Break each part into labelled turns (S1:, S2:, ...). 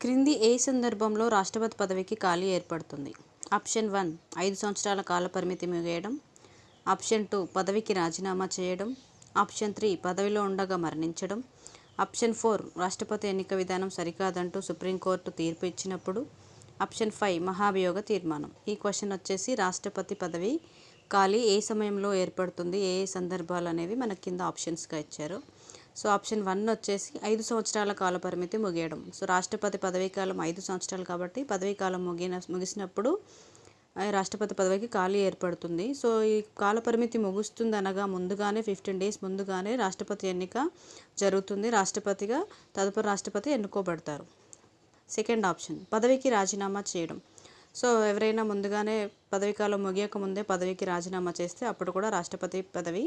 S1: క్రింది ఏ సందర్భంలో రాష్ట్రపతి పదవికి ఖాళీ ఏర్పడుతుంది? ఆప్షన్ 1 5 సంవత్సరాల కాలపరిమితి ముగియడం. ఆప్షన్ 2 పదవికి రాజీనామా చేయడం. ఆప్షన్ 3 పదవిలో ఉండగా మరణించడం. ఆప్షన్ 4 రాష్ట్రపతి ఎన్నిక విధానం సరికాదంటూ సుప్రీంకోర్టు తీర్పు ఇచ్చినప్పుడు. ఆప్షన్ 5 మహాభియోగ తీర్మానం. ఈ క్వశ్చన్ వచ్చేసి రాష్ట్రపతి పదవి ఖాళీ ఏ సమయంలో ఏర్పడుతుంది, ఏ ఏ సందర్భాలు అనేవి మనకి కింద ఆప్షన్స్గా ఇచ్చారు. సో ఆప్షన్ 1 వచ్చేసి 5 సంవత్సరాల కాలపరిమితి ముగియడం. సో రాష్ట్రపతి పదవీ కాలం 5 సంవత్సరాలు కాబట్టి పదవీ కాలం ముగిసినప్పుడు రాష్ట్రపతి పదవికి ఖాళీ ఏర్పడుతుంది. సో ఈ కాలపరిమితి ముగుస్తుందనగా ముందుగానే 15 days ముందుగానే రాష్ట్రపతి ఎన్నిక జరుగుతుంది. రాష్ట్రపతిగా తదుపరి రాష్ట్రపతి ఎన్నుకోబడతారు. సెకండ్ ఆప్షన్ పదవికి రాజీనామా చేయడం. సో ఎవరైనా ముందుగానే పదవీకాలం ముగియక ముందే పదవికి రాజీనామా చేస్తే అప్పుడు కూడా రాష్ట్రపతి పదవి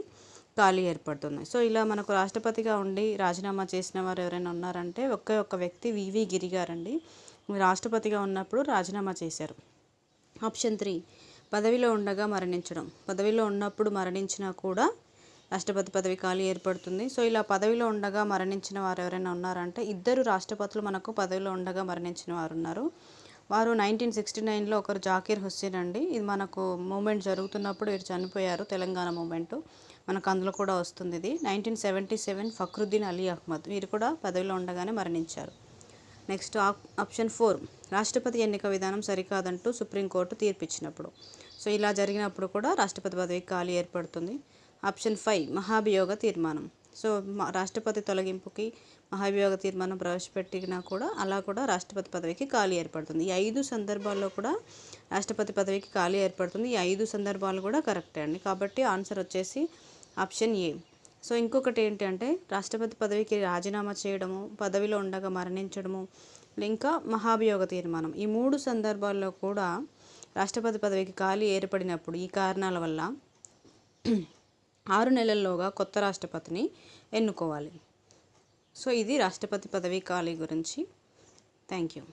S1: ఖాళీ ఏర్పడుతుంది. సో ఇలా మనకు రాష్ట్రపతిగా ఉండి రాజీనామా చేసిన వారు ఎవరైనా ఉన్నారంటే ఒక్క వ్యక్తి వివి గిరి గారండి. రాష్ట్రపతిగా ఉన్నప్పుడు రాజీనామా చేశారు. ఆప్షన్ 3 పదవిలో ఉండగా మరణించడం. పదవిలో ఉన్నప్పుడు మరణించినా కూడా రాష్ట్రపతి పదవి ఖాళీ ఏర్పడుతుంది. సో ఇలా పదవిలో ఉండగా మరణించిన వారు ఎవరైనా ఉన్నారంటే 2 రాష్ట్రపతులు మనకు పదవిలో ఉండగా మరణించిన వారు ఉన్నారు. వారు 1969లో ఒకరు జాకీర్ హుస్సేన్ అండి. ఇది మనకు మూమెంట్ జరుగుతున్నప్పుడు వీరు చనిపోయారు, తెలంగాణ మూమెంట్. మనకు అందులో కూడా వస్తుంది ఇది. 1977 ఫక్రుద్దీన్ అలీ అహ్మద్, వీరు కూడా పదవిలో ఉండగానే మరణించారు. నెక్స్ట్ ఆప్షన్ 4 రాష్ట్రపతి ఎన్నిక విధానం సరికాదంటూ సుప్రీంకోర్టు తీర్పిచ్చినప్పుడు. సో ఇలా జరిగినప్పుడు కూడా రాష్ట్రపతి పదవికి ఖాళీ ఏర్పడుతుంది. ఆప్షన్ 5 మహాభియోగ తీర్మానం. సో రాష్ట్రపతి తొలగింపుకి మహాభియోగ తీర్మానం ప్రవేశపెట్టినా కూడా అలా కూడా రాష్ట్రపతి పదవికి ఖాళీ ఏర్పడుతుంది. ఈ 5 సందర్భాల్లో కూడా రాష్ట్రపతి పదవికి ఖాళీ ఏర్పడుతుంది. ఈ 5 సందర్భాలు కూడా కరెక్టే అండి. కాబట్టి ఆన్సర్ వచ్చేసి ఆప్షన్ ఏ. సో ఇంకొకటి ఏంటంటే రాష్ట్రపతి పదవికి రాజీనామా చేయడము, పదవిలో ఉండగా మరణించడము, ఇంకా మహాభియోగ తీర్మానం, ఈ 3 సందర్భాల్లో కూడా రాష్ట్రపతి పదవికి ఖాళీ ఏర్పడినప్పుడు ఈ కారణాల వల్ల 6 నెలల్లోగా కొత్త రాష్ట్రపతిని ఎన్నుకోవాలి. సో ఇది రాష్ట్రపతి పదవి ఖాళీ గురించి. Thank you.